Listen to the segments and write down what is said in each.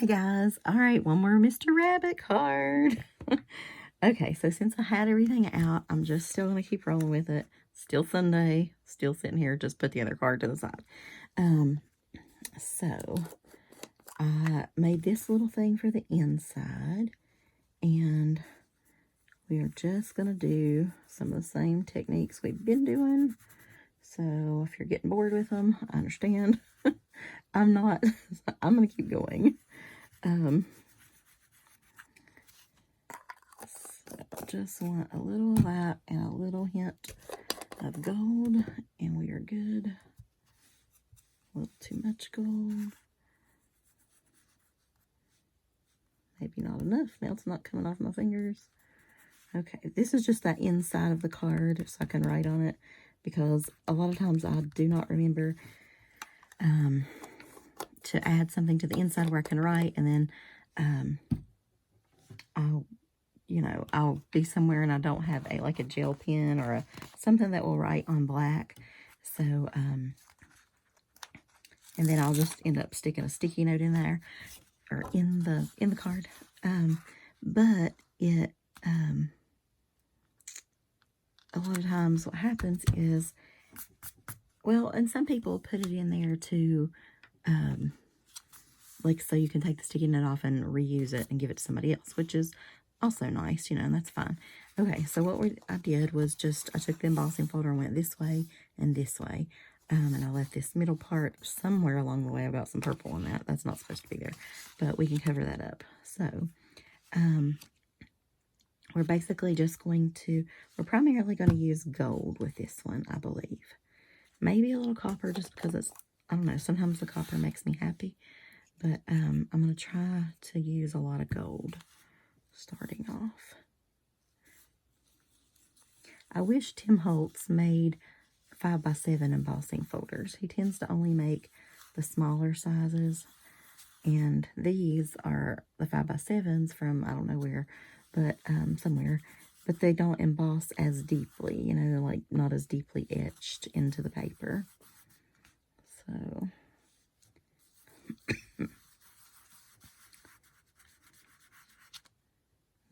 Hey guys, all right, one more Mr. Rabbit card. Okay, so since I had everything out, I'm just still going to keep rolling with it. Still Sunday, still sitting here, just put the other card to the side. So I made this little thing for the inside, and we are just going to do some of the same techniques we've been doing. So if you're getting bored with them, I understand. I'm not. I'm going to keep going. So just want a little of that and a little hint of gold, and we are good. A little too much gold. Maybe not enough. Now it's not coming off my fingers. Okay, this is just that inside of the card so I can write on it, because a lot of times I do not remember to add something to the inside where I can write, and then I'll be somewhere and I don't have a gel pen or something that will write on black. So, and then I'll just end up sticking a sticky note in there or in the card. But it, a lot of times what happens is, well, and some people put it in there to, so you can take the sticky note off and reuse it and give it to somebody else, which is also nice, and that's fine. Okay, so what I did was I took the embossing folder and went this way and this way. And I left this middle part somewhere along the way. I've got some purple on that. That's not supposed to be there, but we can cover that up. So, we're basically just we're primarily going to use gold with this one, I believe. Maybe a little copper just because I don't know, sometimes the copper makes me happy. But I'm going to try to use a lot of gold starting off. I wish Tim Holtz made 5x7 embossing folders. He tends to only make the smaller sizes. And these are the 5x7s from I don't know where, but somewhere. But they don't emboss as deeply, not as deeply etched into the paper. So...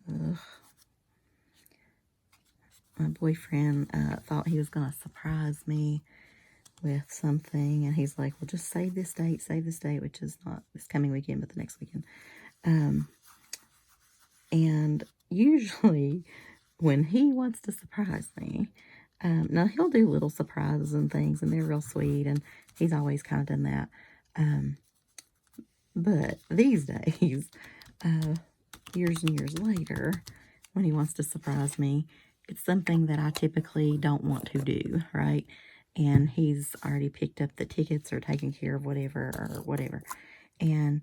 Ugh. My boyfriend thought he was going to surprise me with something, and he's like, well, just save this date, which is not this coming weekend, but the next weekend. And usually when he wants to surprise me, now he'll do little surprises and things, and they're real sweet, and he's always kind of done that. But these days, years and years later, when he wants to surprise me, it's something that I typically don't want to do, right? And he's already picked up the tickets or taken care of whatever. And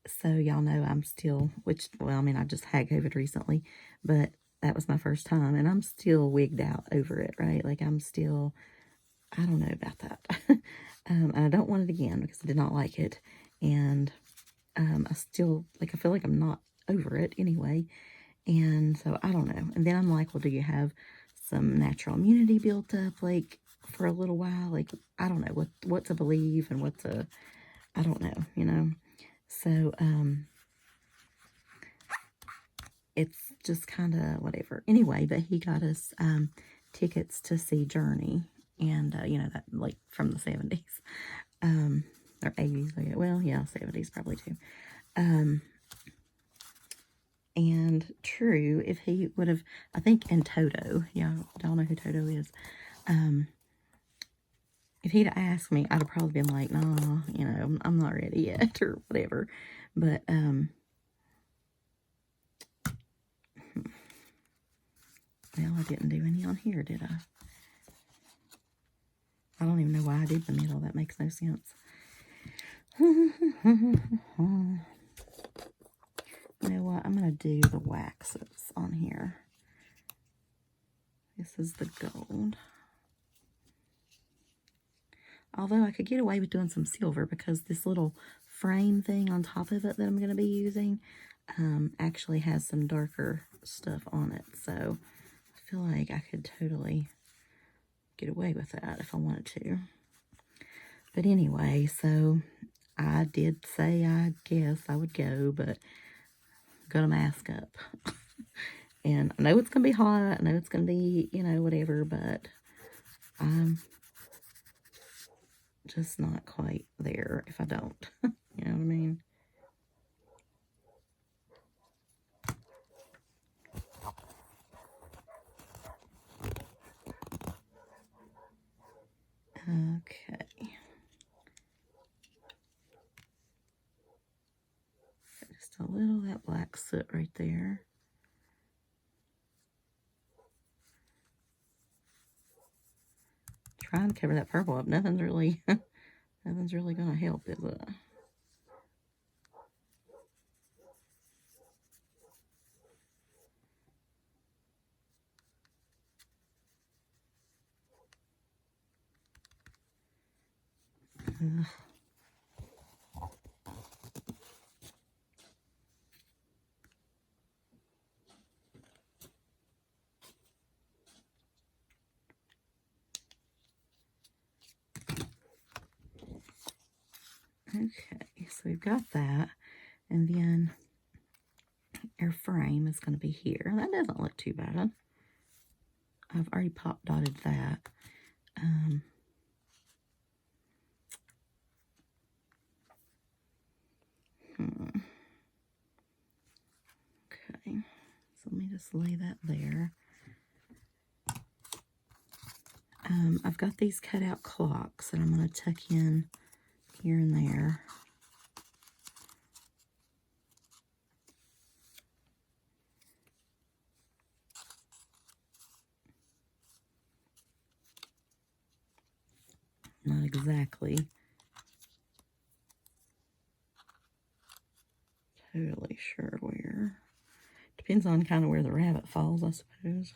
so y'all know I'm still, I just had COVID recently, but that was my first time, and I'm still wigged out over it, right? I don't know about that. And I don't want it again because I did not like it. And I still, I feel like I'm not over it anyway. And so I don't know. And then I'm like, well, do you have some natural immunity built up for a little while? I don't know what to believe and I don't know, So it's just kind of whatever. Anyway, but he got us tickets to see Journey, and that from the 70s. Or 80s, well, yeah, 70s probably too. And true, if he would have, I think, and Toto, yeah, I don't know who Toto is. If he'd asked me, I'd have probably been like, no, I'm not ready yet, or whatever. But, well, I didn't do any on here, did I? I don't even know why I did the middle. That makes no sense. You know what? I'm going to do the waxes on here. This is the gold. Although I could get away with doing some silver because this little frame thing on top of it that I'm going to be using actually has some darker stuff on it. So I feel like I could totally get away with that if I wanted to. But anyway, so I did say I guess I would go, but I'm gonna mask up. And I know it's gonna be hot. I know it's gonna be, you know, whatever, but I'm just not quite there if I don't. You know what I mean? Okay. Just a little of that black soot right there. Trying to cover that purple up. Nothing's really gonna help, is it? Ugh. Okay, so we've got that, and then our frame is going to be here. That doesn't look too bad. I've already pop dotted that. Okay, so let me just lay that there. I've got these cut out clocks that I'm going to tuck in here and there. Not exactly totally sure where. Depends on kind of where the rabbit falls, I suppose.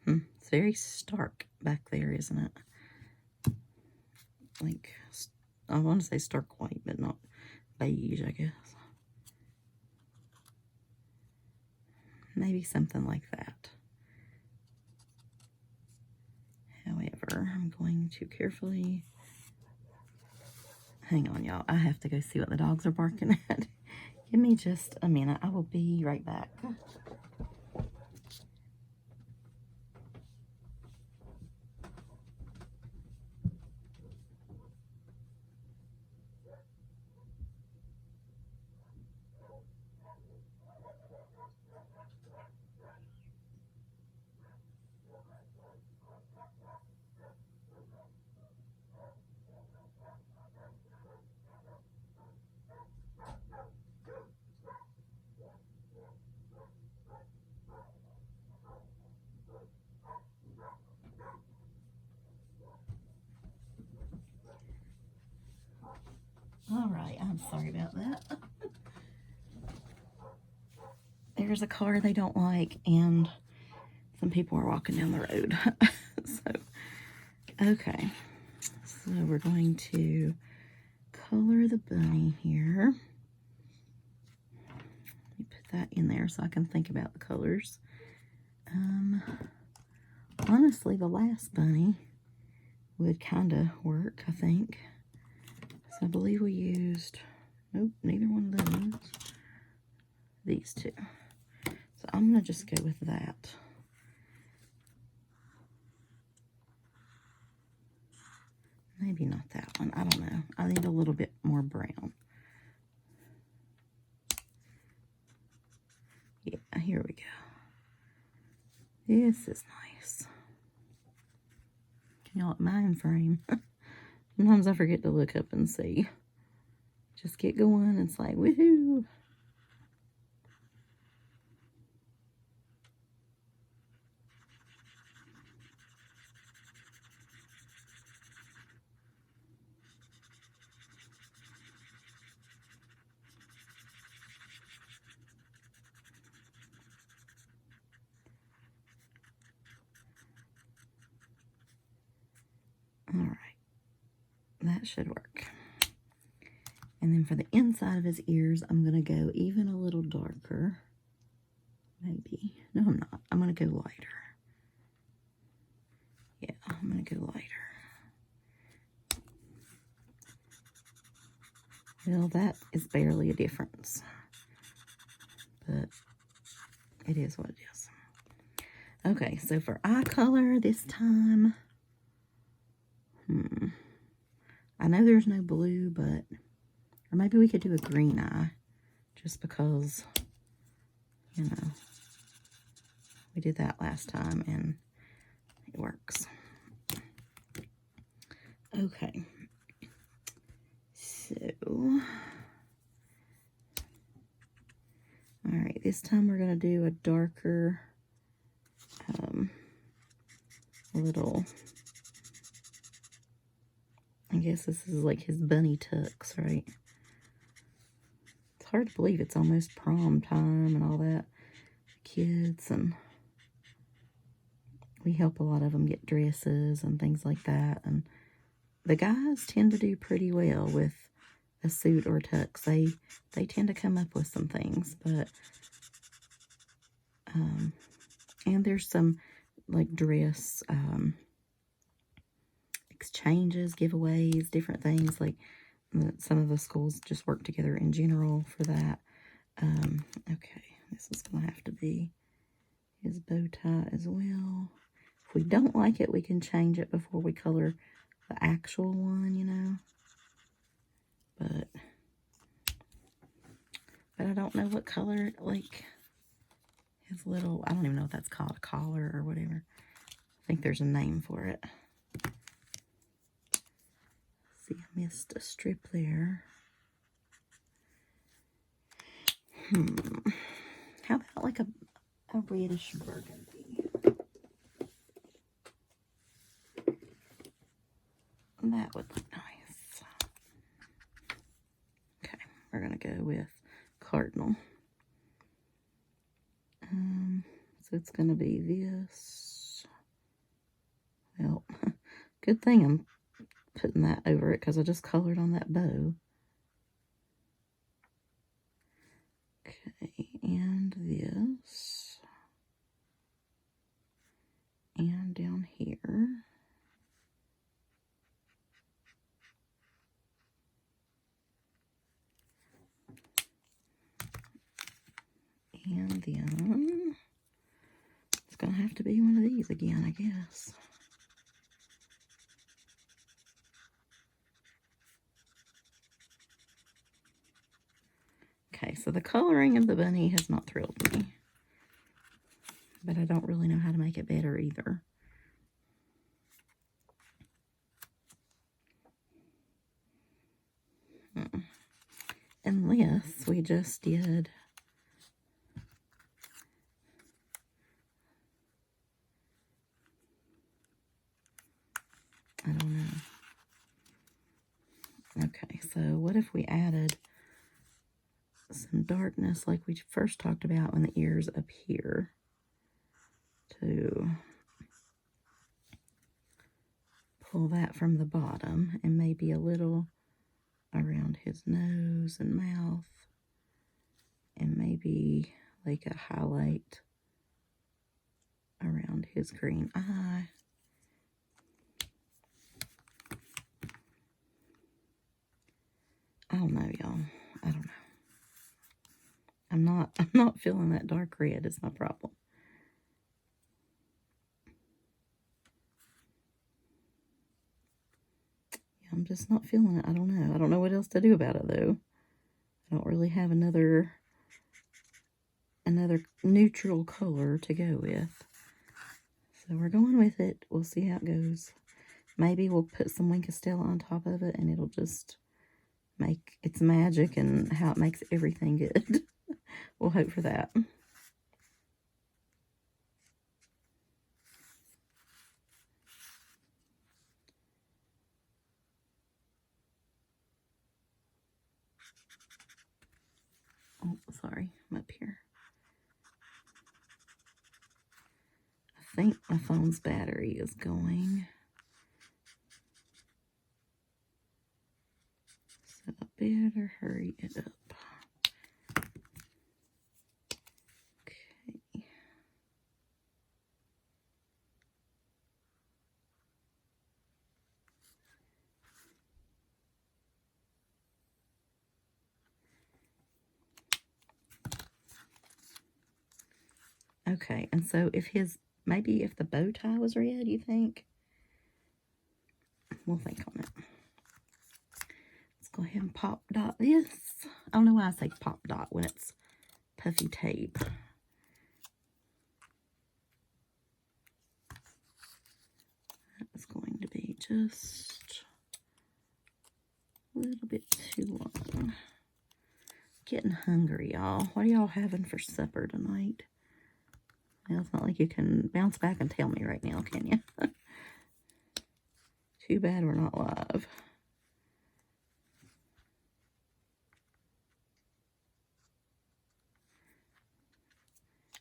It's very stark back there, isn't it? Like, I want to say stark white, but not beige, I guess. Maybe something like that. However, I'm going to carefully... Hang on, y'all. I have to go see what the dogs are barking at. Give me just a minute. I will be right back. All right, I'm sorry about that. There's a car they don't like, and some people are walking down the road. Okay. So we're going to color the bunny here. Let me put that in there so I can think about the colors. Honestly, the last bunny would kind of work, I think. So I believe we used, nope, neither one of those. These two. So I'm going to just go with that. Maybe not that one. I don't know. I need a little bit more brown. Yeah, here we go. This is nice. Can y'all mind frame? Sometimes I forget to look up and see. Just get going. It's like, woohoo. All right. That should work. And then for the inside of his ears, I'm going to go even a little darker. Maybe. No, I'm not. I'm going to go lighter. Yeah, I'm going to go lighter. Well, that is barely a difference. But it is what it is. Okay, so for eye color this time, I know there's no blue, but, or maybe we could do a green eye, just because, you know, we did that last time and it works. Okay, so, all right, this time we're going to do a darker, little, I guess this is like his bunny tux, right? It's hard to believe it's almost prom time and all that. Kids, and we help a lot of them get dresses and things like that. And the guys tend to do pretty well with a suit or tux. They tend to come up with some things, but and there's some like dress exchanges, giveaways, different things. Like some of the schools just work together in general for that. Okay, this is gonna have to be his bow tie as well. If we don't like it, we can change it before we color the actual one, you know. But I don't know what color, like his little, I don't even know if that's called a collar or whatever. I think there's a name for it. See, I missed a strip there. How about like a reddish burgundy? That would look nice. Okay, we're gonna go with cardinal. So it's gonna be this. Well, good thing I'm putting that over it because I just colored on that bow. Okay, and this. And down here. And then it's gonna have to be one of these again, I guess. Okay, so the coloring of the bunny has not thrilled me, but I don't really know how to make it better either. Unless we just did I don't know. Okay, so what if we added some darkness like we first talked about when the ears up here to pull that from the bottom and maybe a little around his nose and mouth and maybe like a highlight around his green eye. I don't know, y'all. I don't know. I'm not feeling that dark red is my problem. Yeah, I'm just not feeling it. I don't know. I don't know what else to do about it though. I don't really have another neutral color to go with. So we're going with it. We'll see how it goes. Maybe we'll put some Wink of Stella on top of it and it'll just make its magic and how it makes everything good. We'll hope for that. Oh, sorry, I'm up here. I think my phone's battery is going. So better hurry it up. Okay. Okay, and so if maybe if the bow tie was red, you think? We'll think on it. Let's go ahead and pop dot this. I don't know why I say pop dot when it's puffy tape. That's going to be just a little bit too long. Getting hungry, y'all. What are y'all having for supper tonight? Well, it's not like you can bounce back and tell me right now, can you? Too bad we're not live.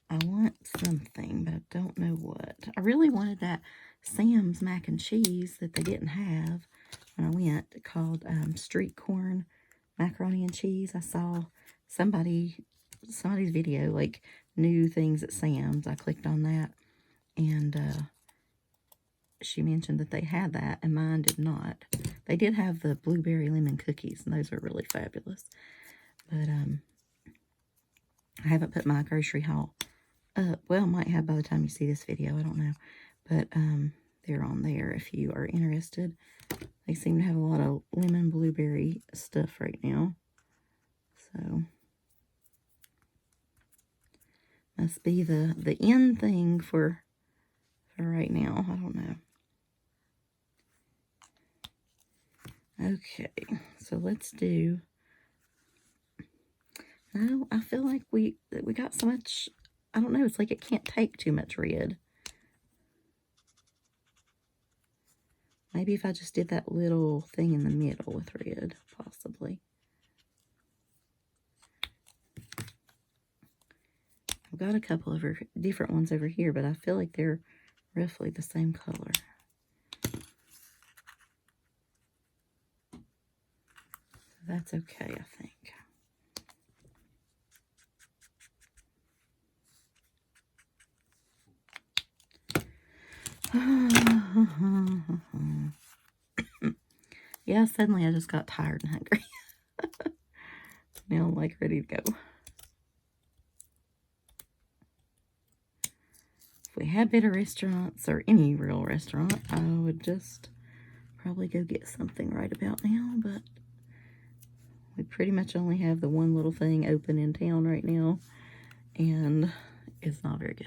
I want something, but I don't know what. I really wanted that Sam's mac and cheese that they didn't have when I went, called street corn macaroni and cheese. I saw somebody's video, like new things at Sam's. I clicked on that, and she mentioned that they had that, and mine did not. They did have the blueberry lemon cookies, and those are really fabulous. But I haven't put my grocery haul up. Well, might have by the time you see this video. I don't know. But they're on there if you are interested. They seem to have a lot of lemon blueberry stuff right now. So must be the in thing for right now. I don't know. Okay, so let's do. No, I feel like we got so much. I don't know. It's like it can't take too much red. Maybe if I just did that little thing in the middle with red, possibly. I've got a couple of different ones over here, but I feel like they're roughly the same color. So that's okay, I think. Yeah, suddenly I just got tired and hungry. Now I'm like ready to go. If we had better restaurants, or any real restaurant, I would just probably go get something right about now, but we pretty much only have the one little thing open in town right now, and it's not very good.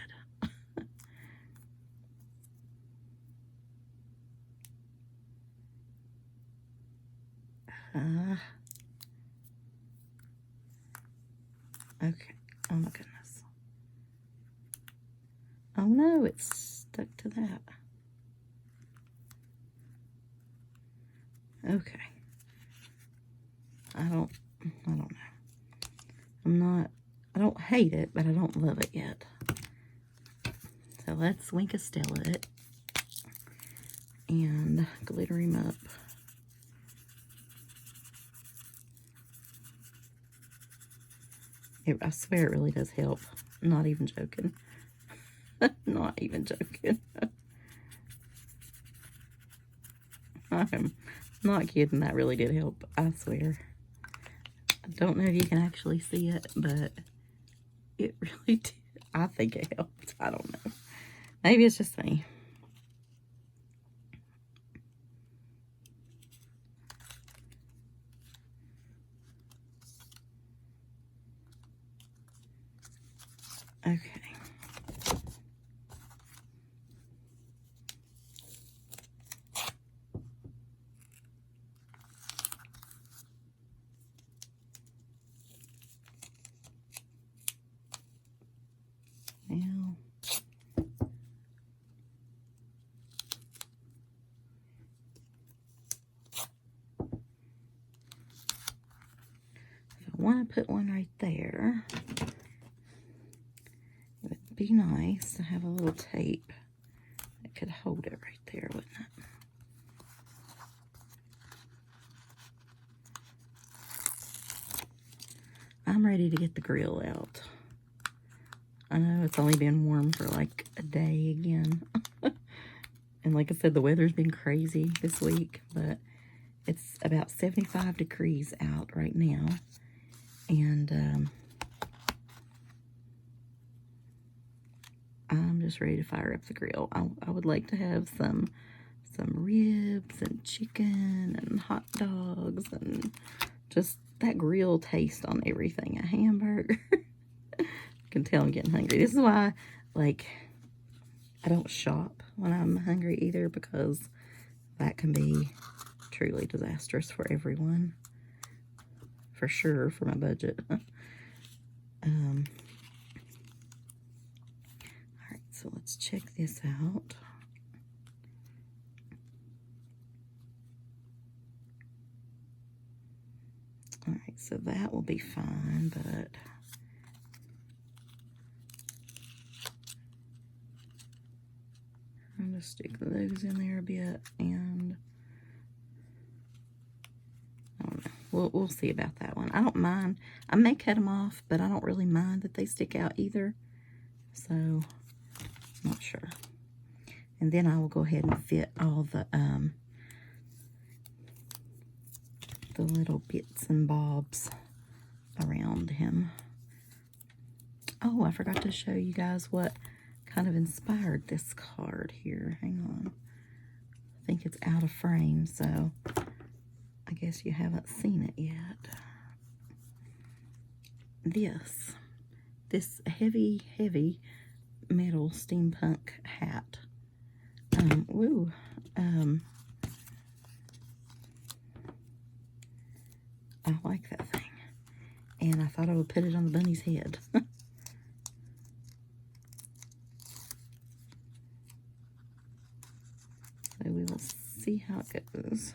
Okay. Oh my goodness. Oh no, it's stuck to that. Okay. I don't know. I don't hate it, but I don't love it yet. So let's Winkastella it and glitter him up. I swear it really does help. I'm not even joking. Not even joking. I'm not kidding. That really did help. I swear. I don't know if you can actually see it, but it really did. I think it helped. I don't know. Maybe it's just me. Okay. Now, if I want to put one right there, it would be nice to have a little tape that could hold it right there, wouldn't it? I'm ready to get the grill out. I know it's only been warm for like a day again. And like I said, the weather's been crazy this week, but it's about 75 degrees out right now. And I'm just ready to fire up the grill. I would like to have some ribs and chicken and hot dogs and just that grill taste on everything. A hamburger. You can tell I'm getting hungry. This is why, like, I don't shop when I'm hungry either, because that can be truly disastrous for everyone. For sure, for my budget. Alright, so let's check this out. Alright, so that will be fine, but I'm going to stick those in there a bit, and I don't know. We'll see about that one. I don't mind. I may cut them off, but I don't really mind that they stick out either. So, not sure. And then I will go ahead and fit all the little bits and bobs around him. Oh, I forgot to show you guys what kind of inspired this card here. Hang on. I think it's out of frame, so I guess you haven't seen it yet. This heavy, heavy metal steampunk hat. I like that thing. And I thought I would put it on the bunny's head. So we will see how it goes.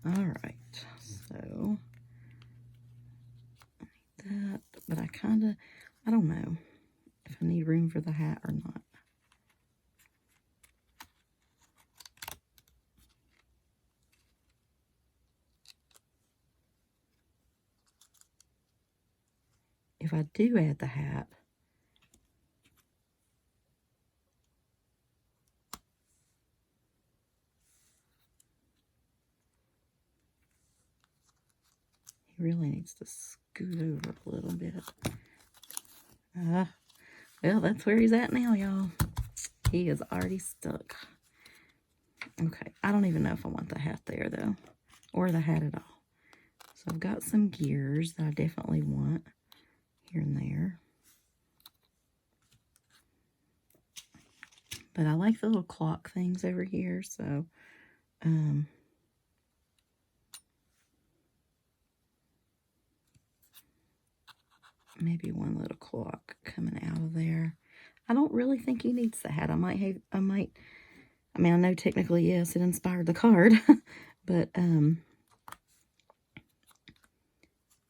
Alright, so I need that, but I don't know if I need room for the hat or not. If I do add the hat, he really needs to scoot over a little bit. Well, that's where he's at now, y'all. He is already stuck. Okay, I don't even know if I want the hat there, though, or the hat at all. So I've got some gears that I definitely want here and there. But I like the little clock things over here, so maybe one little clock coming out of there. I don't really think he needs the hat. I mean, I know technically, yes, it inspired the card, but,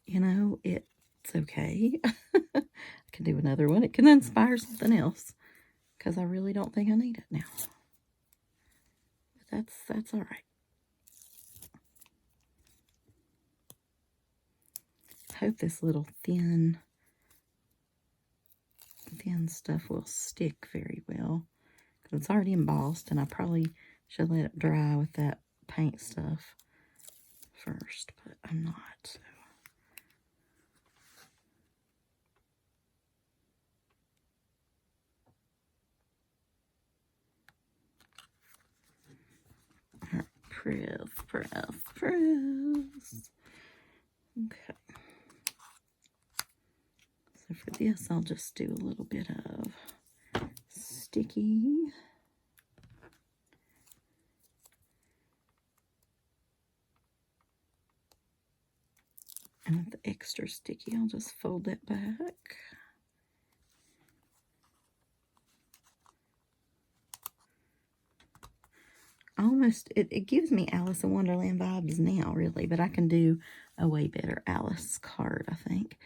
you know, it's okay. I can do another one. It can inspire something else, because I really don't think I need it now. But that's all right. I hope this little thin stuff will stick very well, because it's already embossed, and I probably should let it dry with that paint stuff first, but I'm not. So. All right, press. Okay. So for this, I'll just do a little bit of sticky. And with the extra sticky, I'll just fold that back. It gives me Alice in Wonderland vibes now, really, but I can do a way better Alice card, I think.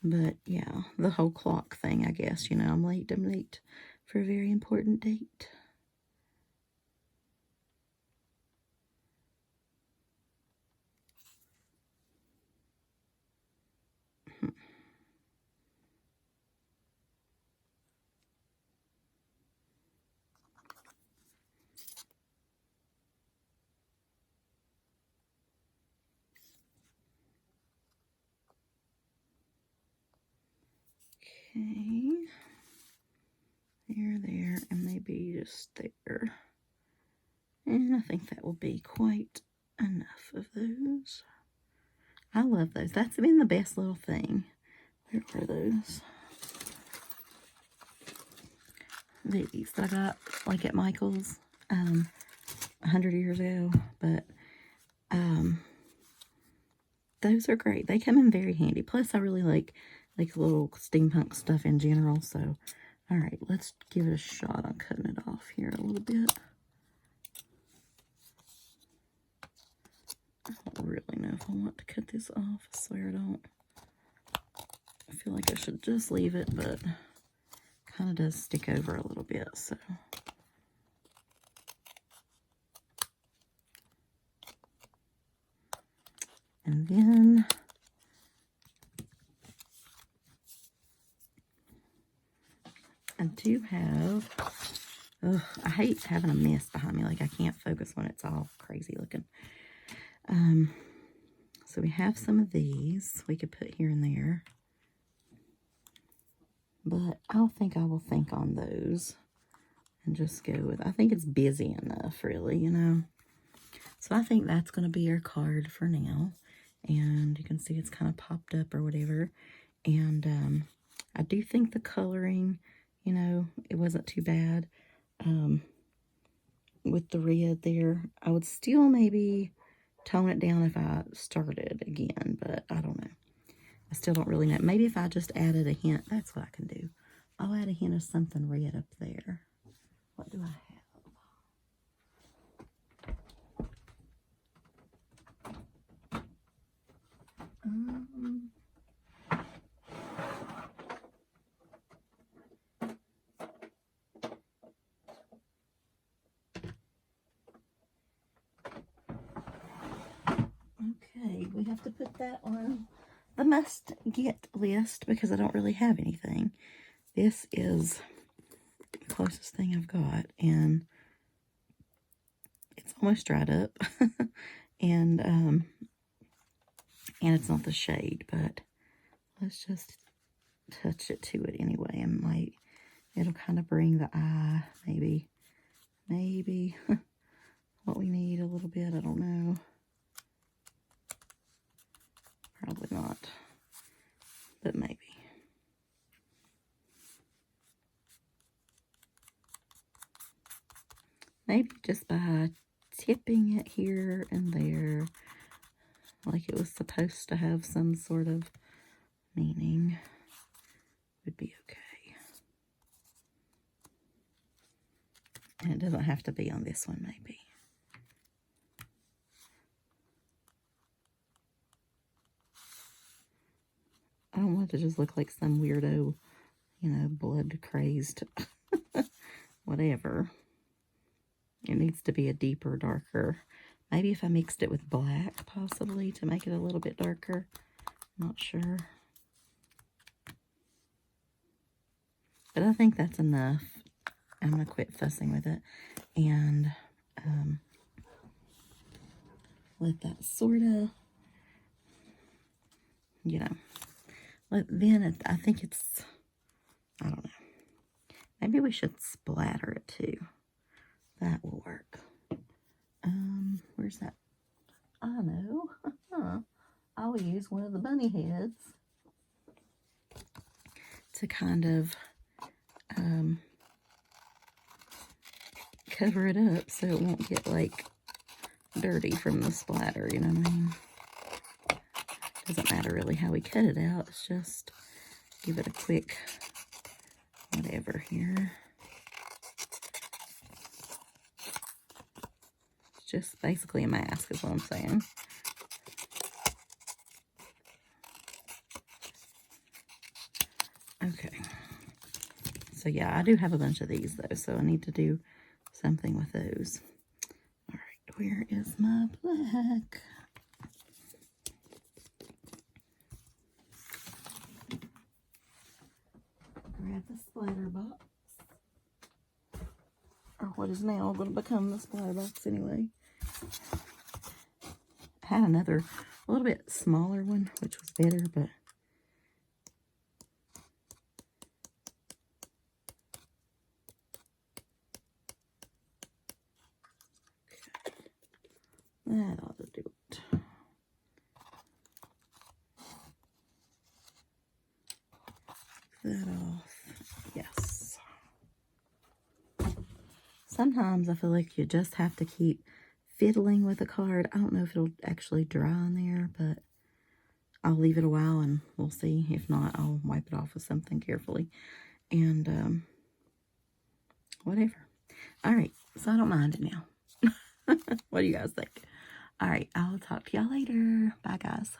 But yeah, the whole clock thing, I guess, you know, I'm late for a very important date. Okay, there, and maybe just there. And I think that will be quite enough of those. I love those. That's been the best little thing. Where are those? These that I got like at Michael's 100 years ago. But those are great. They come in very handy. Plus, I really like little steampunk stuff in general. So, all right, let's give it a shot on cutting it off here a little bit. I don't really know if I want to cut this off. I swear I don't. I feel like I should just leave it, but kind of does stick over a little bit, so. And then I do have, I hate having a mess behind me. Like I can't focus when it's all crazy looking. So we have some of these we could put here and there. But I think I will think on those and just go with, I think it's busy enough, really, you know. So I think that's going to be our card for now. And you can see it's kind of popped up or whatever. And I do think the coloring, you know, it wasn't too bad with the red there. I would still maybe tone it down if I started again, but I don't know. I still don't really know. Maybe if I just added a hint, that's what I can do. I'll add a hint of something red up there. What do I have? Okay, we have to put that on the must get list because I don't really have anything. This is the closest thing I've got, and it's almost dried up. and it's not the shade, but let's just touch it to it anyway, and it'll kind of bring the eye, maybe what we need a little bit. I don't know. Probably not, but maybe. Maybe just by tipping it here and there, like it was supposed to have some sort of meaning, would be okay. And it doesn't have to be on this one, maybe. I don't want it to just look like some weirdo, you know, blood-crazed whatever. It needs to be a deeper, darker. Maybe if I mixed it with black, possibly, to make it a little bit darker. Not sure. But I think that's enough. I'm going to quit fussing with it. And let that sort of, you know. Then I think it's, I don't know. Maybe we should splatter it too. That will work. Where's that? I know. I will use one of the bunny heads to kind of cover it up so it won't get like dirty from the splatter, you know what I mean? Doesn't matter really how we cut it out. It's just give it a quick whatever here. It's just basically a mask is what I'm saying. Okay. So So yeah, I do have a bunch of these though, so I need to do something with those. All right, where is my black? Grab the splatter box. Or what is now going to become the splatter box anyway. I had another, a little bit smaller one, which was better, but that ought to do it. That off. Yes. Sometimes I feel like you just have to keep fiddling with a card. I don't know if it'll actually dry on there, but I'll leave it a while and we'll see. If not, I'll wipe it off with something carefully. And whatever. All right, so I don't mind it now. What do you guys think? All right, I'll talk to y'all later. Bye, guys.